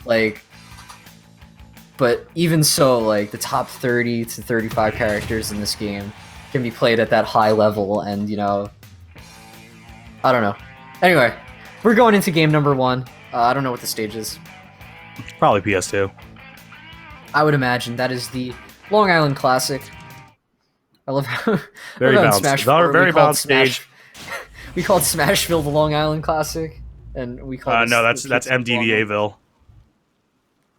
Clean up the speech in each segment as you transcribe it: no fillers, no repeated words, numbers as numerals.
Like, but even so, like the top 30 to 35 characters in this game can be played at that high level, and you know, I don't know. Anyway, we're going into game number 1. I don't know what the stage is. Probably PS2. I would imagine that is the Long Island Classic. I love how Very how in balanced. Smash 4 Very we called balanced stage. we called Smashville the Long Island Classic, and we called No, that's MDVAville.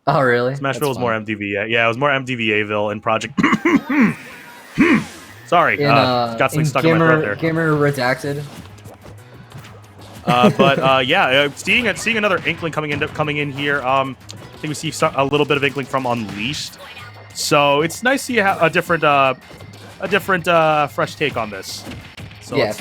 Oh, really? Smashville was more MDVA. Yeah, it was more MDVAville in Project. Sorry, got something stuck in my throat there. Gamer Redacted. Yeah, seeing another Inkling coming in here. I think we see a little bit of Inkling from Unleashed, so it's nice to see a different fresh take on this. So yeah,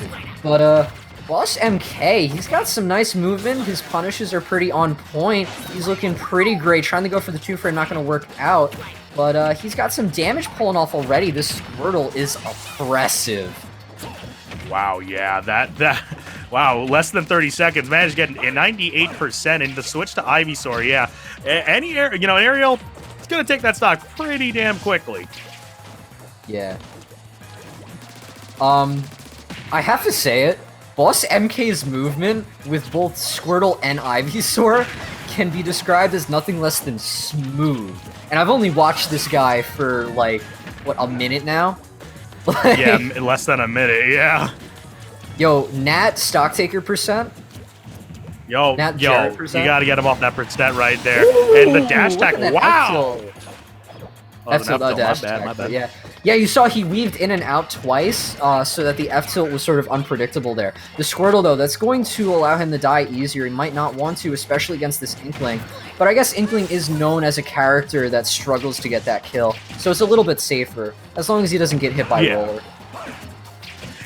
but BossMK, he's got some nice movement. His punishes are pretty on point. He's looking pretty great. Trying to go for the 2-frame, not going to work out. But he's got some damage pulling off already. This Squirtle is oppressive. Wow, yeah, wow, less than 30 seconds. Managed to get a 98%, and the switch to Ivysaur, yeah. An Aerial, it's going to take that stock pretty damn quickly. Yeah. I have to say it. BossMK's movement with both Squirtle and Ivysaur can be described as nothing less than smooth. And I've only watched this guy for, like, what, a minute now? Like, yeah, less than a minute, yeah. Yo, Nat Stocktaker %? Yo, Nat you gotta get him off that % right there. Ooh, and the dash attack, wow! F-tilt, dash attack, my bad. Yeah. Yeah, you saw he weaved in and out twice, so that the F-tilt was sort of unpredictable there. The Squirtle, though, that's going to allow him to die easier. He might not want to, especially against this Inkling. But I guess Inkling is known as a character that struggles to get that kill, so it's a little bit safer, as long as he doesn't get hit by Roller.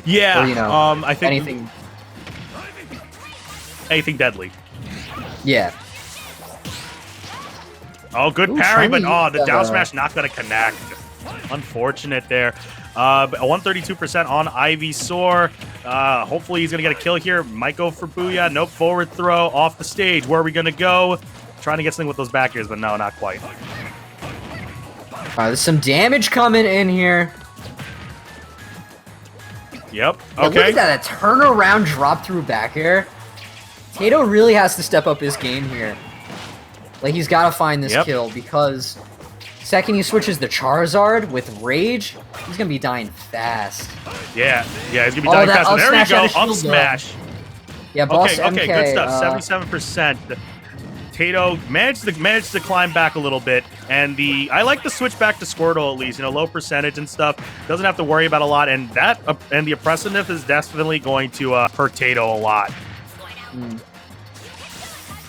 Yeah, or, you know, I think anything deadly. Yeah. Oh, good parry, but the down smash not going to connect. Unfortunate there. A 132% on Ivysaur. Hopefully he's going to get a kill here. Might go for Booyah. Nope, forward throw off the stage. Where are we going to go? Trying to get something with those back airs, but no, not quite. There's some damage coming in here. Yep, Yeah, okay. look at that, a turnaround drop through back air. Tato really has to step up his game here. Like, he's got to find this kill, because second he switches the Charizard with Rage, he's going to be dying fast. Yeah, he's going to be dying fast. And there you go, up smash. Yeah, BossMK. Okay, good stuff, 77%. Tato managed to climb back a little bit, and I like the switch back to Squirtle at least, low percentage and stuff. Doesn't have to worry about a lot, and the oppressiveness is definitely going to hurt Tato a lot.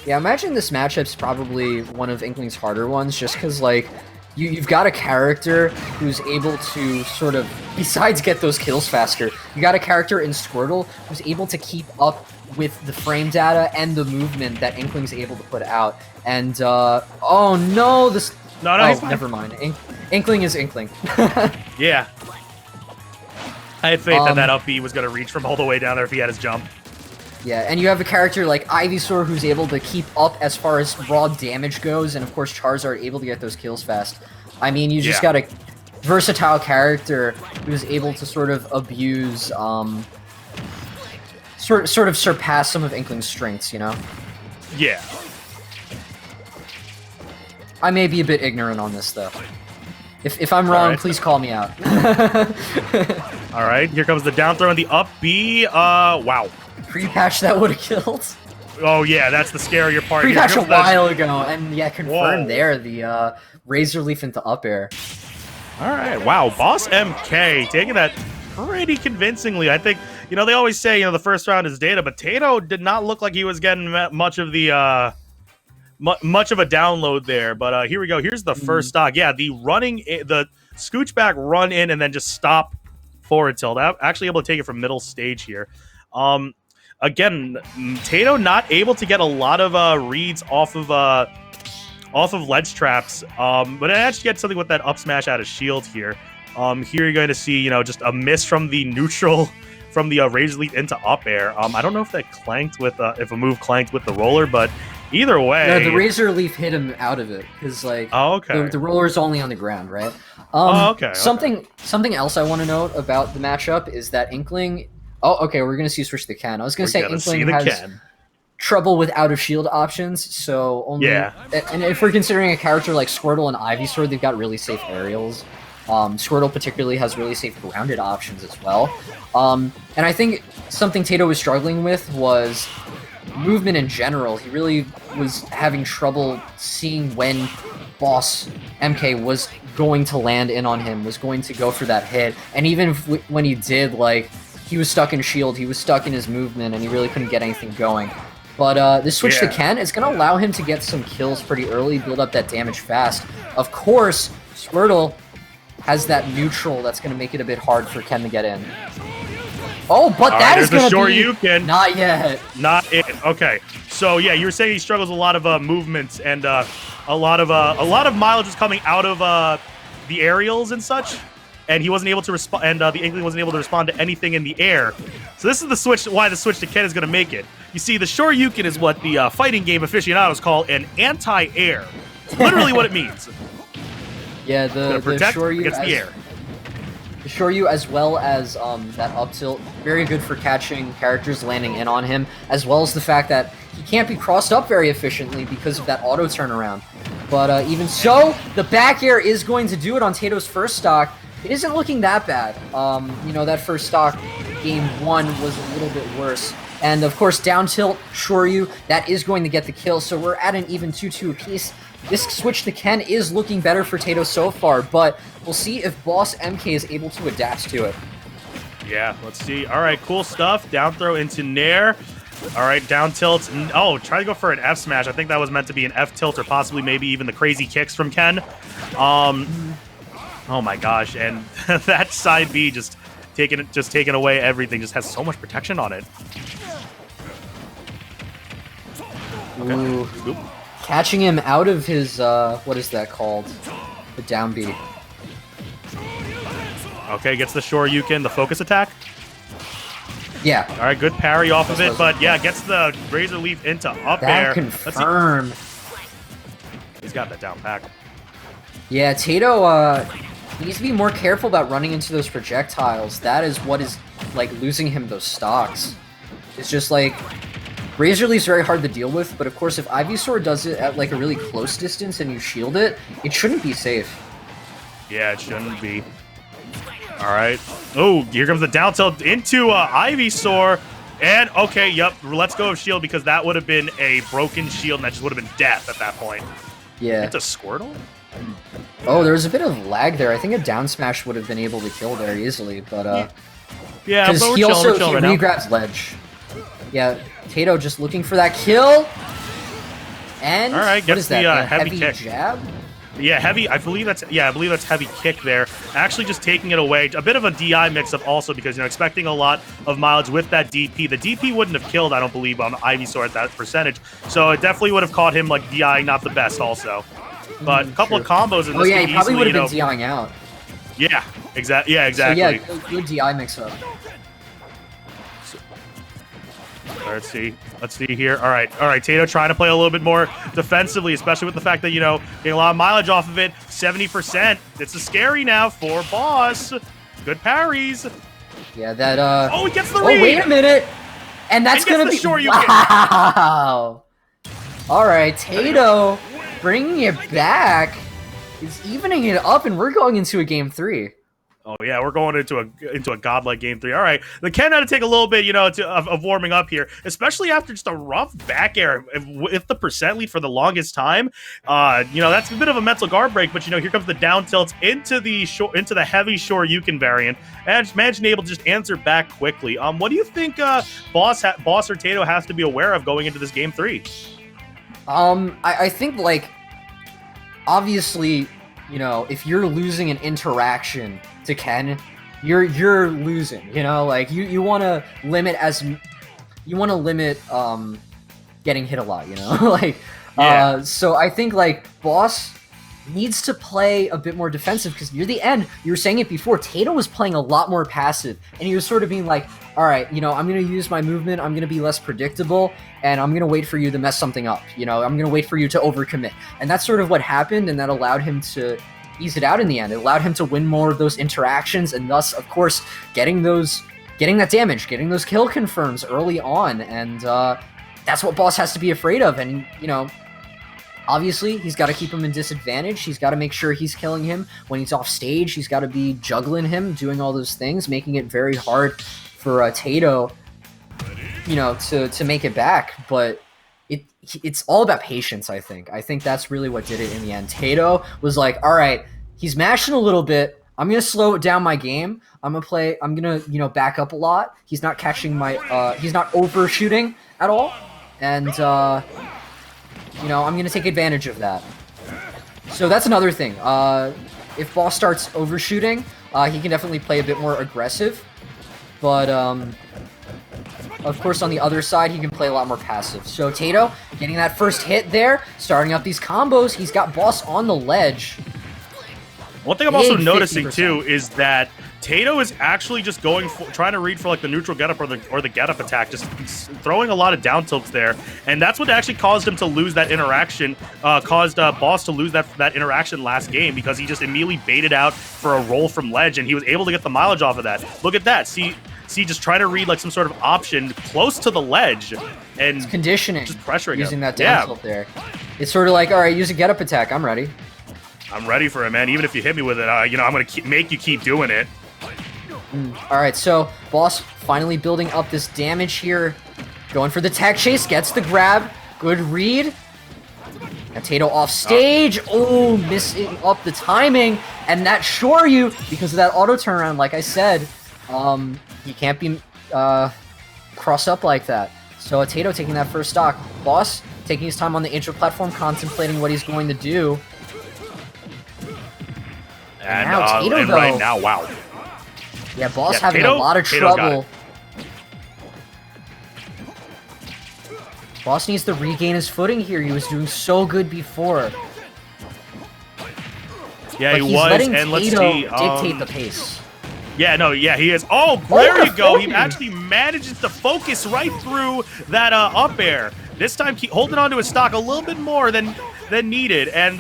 Yeah, imagine this matchup's probably one of Inkling's harder ones, just because, like, you've got a character who's able to sort of, besides get those kills faster, you got a character in Squirtle who's able to keep up with the frame data and the movement that Inkling's able to put out. And, oh no, this... No, never mind. Inkling is Inkling. Yeah. I had faith that up B was going to reach from all the way down there if he had his jump. Yeah, and you have a character like Ivysaur who's able to keep up as far as raw damage goes, and of course Charizard able to get those kills fast. I mean, you just got a versatile character who's able to sort of abuse, sort of surpass some of Inkling's strengths, you know? Yeah. I may be a bit ignorant on this, though. If I'm wrong, please call me out. Alright, here comes the down throw and the up B. Wow. Pre-patch that would have killed. Oh yeah, that's the scarier part. Pre-patch a while ago, and yeah, confirmed there, the Razor Leaf into up air. Alright, wow, BossMK taking that pretty convincingly. I think, they always say, the first round is data, but Tato did not look like he was getting much of the, much of a download there. But here we go. Here's the first stock. Yeah, the scooch back, run in, and then just stop forward tilt. Actually able to take it from middle stage here. Again, Tato not able to get a lot of reads off of ledge traps, but I actually get something with that up smash out of shield here. Here you're going to see, just a miss from the neutral, from the Razor Leaf into up air. I don't know if that clanked with, if a move clanked with the roller, but Either No, the way. Razor Leaf hit him out of it because like Oh, okay. the roller's only on the ground, right? Oh, okay. Something else I want to note about the matchup is that Inkling. Oh, okay, we're gonna see switch the Ken. I was gonna We're say gonna see Inkling the has Ken. trouble with out of shield options, so only. Yeah. And if we're considering a character like Squirtle and Ivysaur, they've got really safe aerials. Squirtle particularly has really safe grounded options as well. And I think something Tato was struggling with was movement in general. He really was having trouble seeing when Boss MK was going to land in on him, was going to go for that hit. And even when he did, like, he was stuck in shield, he was stuck in his movement, and he really couldn't get anything going. But this switch to Ken is going to allow him to get some kills pretty early, build up that damage fast. Of course, Squirtle has that neutral that's going to make it a bit hard for Ken to get in. Oh, but that is going to be... Shoryuken. Not yet. Not it. Okay. So yeah, you were saying he struggles with a lot of movements and a lot of mileage is coming out of the aerials and such, and he wasn't able to respond. And the Inkling wasn't able to respond to anything in the air. So this is the switch. Why the switch to Ken is going to make it. You see, the Shoryuken is what the fighting game aficionados call an anti-air. It's literally what it means. Yeah, the Shoryu against the air. The Shoryu, as well as that up tilt, very good for catching characters landing in on him, as well as the fact that he can't be crossed up very efficiently because of that auto turnaround. But even so, the back air is going to do it on Tato's first stock. It isn't looking that bad. You know, that first stock, game 1, was a little bit worse. And of course, down tilt, Shoryu, that is going to get the kill, so we're at an even 2-2 apiece. This switch to Ken is looking better for Tato so far, but we'll see if BossMK is able to adapt to it. Yeah, let's see. All right, cool stuff. Down throw into Nair. All right, down tilt. Oh, try to go for an F smash. I think that was meant to be an F tilt or possibly maybe even the crazy kicks from Ken. Oh my gosh, and that side B just taking away everything. Just has so much protection on it. Okay. Ooh. Oop. Catching him out of his, what is that called? The down B. Okay, gets the Shoryuken, the focus attack. Yeah. All right, good parry off of it, but yeah, gets the Razor Leaf into up air. Confirm. He's got that down pack. Yeah, Tato, needs to be more careful about running into those projectiles. That is what is, like, losing him those stocks. It's just, like, Razor Leaf's very hard to deal with, but of course if Ivysaur does it at like a really close distance and you shield it, it shouldn't be safe. Yeah, it shouldn't be. Alright. Oh, here comes the down tilt into Ivysaur. And, okay, yep, let's go of shield because that would have been a broken shield and that just would have been death at that point. Yeah. It's a Squirtle? Oh, there was a bit of lag there. I think a down smash would have been able to kill there easily, but yeah, but he grabs ledge. Yeah, Tato just looking for that kill. And all right, what is that? The heavy kick. Jab? Yeah, heavy. I believe that's heavy kick there. Actually, just taking it away. A bit of a DI mix-up also because expecting a lot of mileage with that DP. The DP wouldn't have killed, I don't believe, on Ivysaur at that percentage. So it definitely would have caught him like DI, not the best also. But a couple of combos in this. Oh yeah, he probably would have been DIing out. Yeah, exactly. Yeah, exactly. So yeah, good DI mix-up. Let's see here. All right. Tato trying to play a little bit more defensively, especially with the fact that, getting a lot of mileage off of it. 70%. It's a scary now for Boss. Good parries. Yeah, that, Oh, he gets the read. Oh, wait a minute. And that's going to be... Wow. All right, Tato bringing it back. Is evening it up, and we're going into a game 3. Oh yeah, we're going into a godlike game 3. All right, the Ken had to take a little bit, of warming up here, especially after just a rough back air with the percent lead for the longest time. That's a bit of a mental guard break, but here comes the down tilt into the heavy Shoryuken variant, and managing able to just answer back quickly. What do you think Boss or Tato has to be aware of going into this game 3? I think obviously, if you're losing an interaction to Ken, you're losing. You want to limit getting hit a lot. Yeah. So I think Boss needs to play a bit more defensive, because near the end, you were saying it before, Tato was playing a lot more passive, and he was sort of being like, all right, you know, I'm going to use my movement, I'm going to be less predictable, and I'm going to wait for you to mess something up, you know, I'm going to wait for you to overcommit. And that's sort of what happened, and that allowed him to ease it out in the end. It allowed him to win more of those interactions, and thus, of course, getting that damage, getting those kill confirms early on, and that's what Boss has to be afraid of, and, you know, obviously, he's got to keep him in disadvantage. He's got to make sure he's killing him when he's off stage. He's got to be juggling him, doing all those things, making it very hard for Tato, you know, to make it back. But it's all about patience, I think. I think that's really what did it in the end. Tato was like, all right, he's mashing a little bit. I'm going to slow down my game. I'm going to, you know, back up a lot. He's not catching my, he's not overshooting at all. And, you know, I'm going to take advantage of that. So that's another thing. If Boss starts overshooting, he can definitely play a bit more aggressive. But, of course, on the other side, he can play a lot more passive. So Tato, getting that first hit there, starting up these combos. He's got Boss on the ledge. One thing I'm also noticing, too, is that Tato is actually just trying to read for like the neutral getup or the getup attack, just throwing a lot of down tilts there, and that's what actually caused him to lose that interaction. Caused Boss to lose that interaction last game, because he just immediately baited out for a roll from ledge, and he was able to get the mileage off of that. Look at that. See, just try to read like some sort of option close to the ledge, and it's conditioning, just pressuring using him. that down tilt there. It's sort of like, all right, use a getup attack. I'm ready. I'm ready for it, man. Even if you hit me with it, you know, I'm gonna make you keep doing it. All right, so Boss finally building up this damage here. Going for the tag chase, gets the grab. Good read. Now Tato off stage. Oh, missing up the timing. And that Shoryu, because of that auto turnaround, like I said, he can't be crossed up like that. So Tato taking that first stock. Boss taking his time on the intro platform, contemplating what he's going to do. And now Tato, though, right now, wow. Yeah, Boss having a lot of trouble. Boss needs to regain his footing here. He was doing so good before. Yeah, but he he's was, letting and let's Tato see. dictate the pace. Yeah, no, yeah, he is. Oh, there you go. He actually manages to focus right through that up air. This time, holding on to his stock a little bit more than needed. And,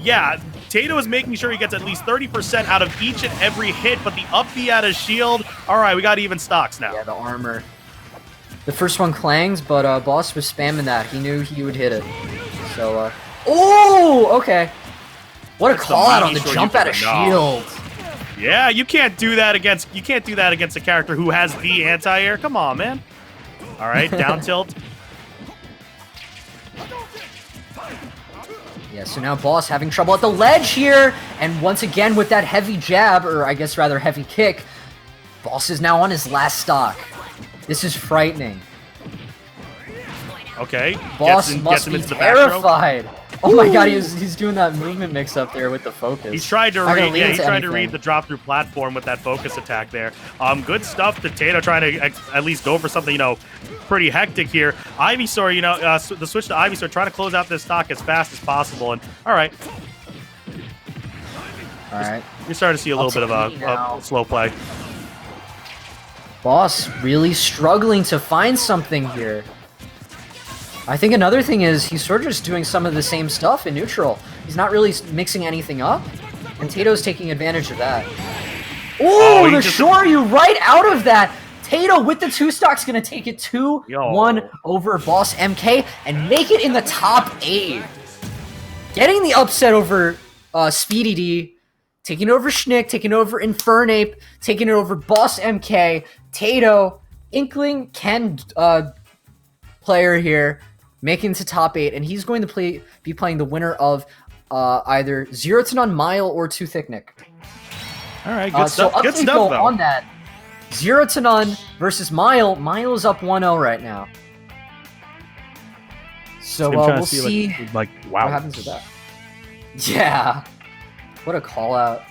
yeah, Tato is making sure he gets at least 30% out of each and every hit, but the up B out of shield. All right, we got even stocks now. Yeah, the armor. The first one clangs, but Boss was spamming that. He knew he would hit it. So, oh, okay. What a call out on the jump out of shield. Yeah, you can't do that against a character who has the anti-air. Come on, man. All right, down tilt. Yeah, so now Boss having trouble at the ledge here, and once again with that heavy jab, or I guess rather heavy kick, Boss is now on his last stock. This is frightening. Okay. Boss must be terrified. Oh my god, he's doing that movement mix up there with the focus. He's trying to read the drop through platform with that focus attack there. Good stuff to Tato, trying to at least go for something, you know, pretty hectic here. Ivysaur, you know, the switch to Ivysaur, trying to close out this stock as fast as possible. And all right. You're starting to see a little bit of a slow play. Boss really struggling to find something here. I think another thing is he's sort of just doing some of the same stuff in neutral. He's not really mixing anything up, and Tato's taking advantage of that. Ooh, the Shoryu right out of that! Tato with the 2 stock's gonna take it 2-1 over BossMK and make it in the top 8. Getting the upset over Speedy D, taking over Schnick, taking over Infernape, taking it over BossMK, Tato, Inkling, Ken player here, making it to top 8, and he's going to be playing the winner of either 0 to None Mile or 2 Thicknick. All right, good stuff. So good stuff, though. On that, 0 to None versus Mile. Mile is up 1-0 right now. So we'll see like wow, what happens with that. Yeah, what a call out.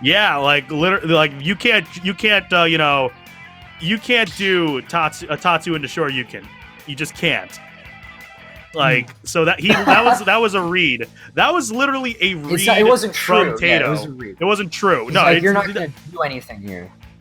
Yeah, like literally, like you can't you know, you can't do Tatsu into Shoryuken. You just can't. Like, so that that was a read. That was literally a read It wasn't from true. Yeah, Tato. it was a read. It wasn't true. He's No, like, you're not gonna do anything here.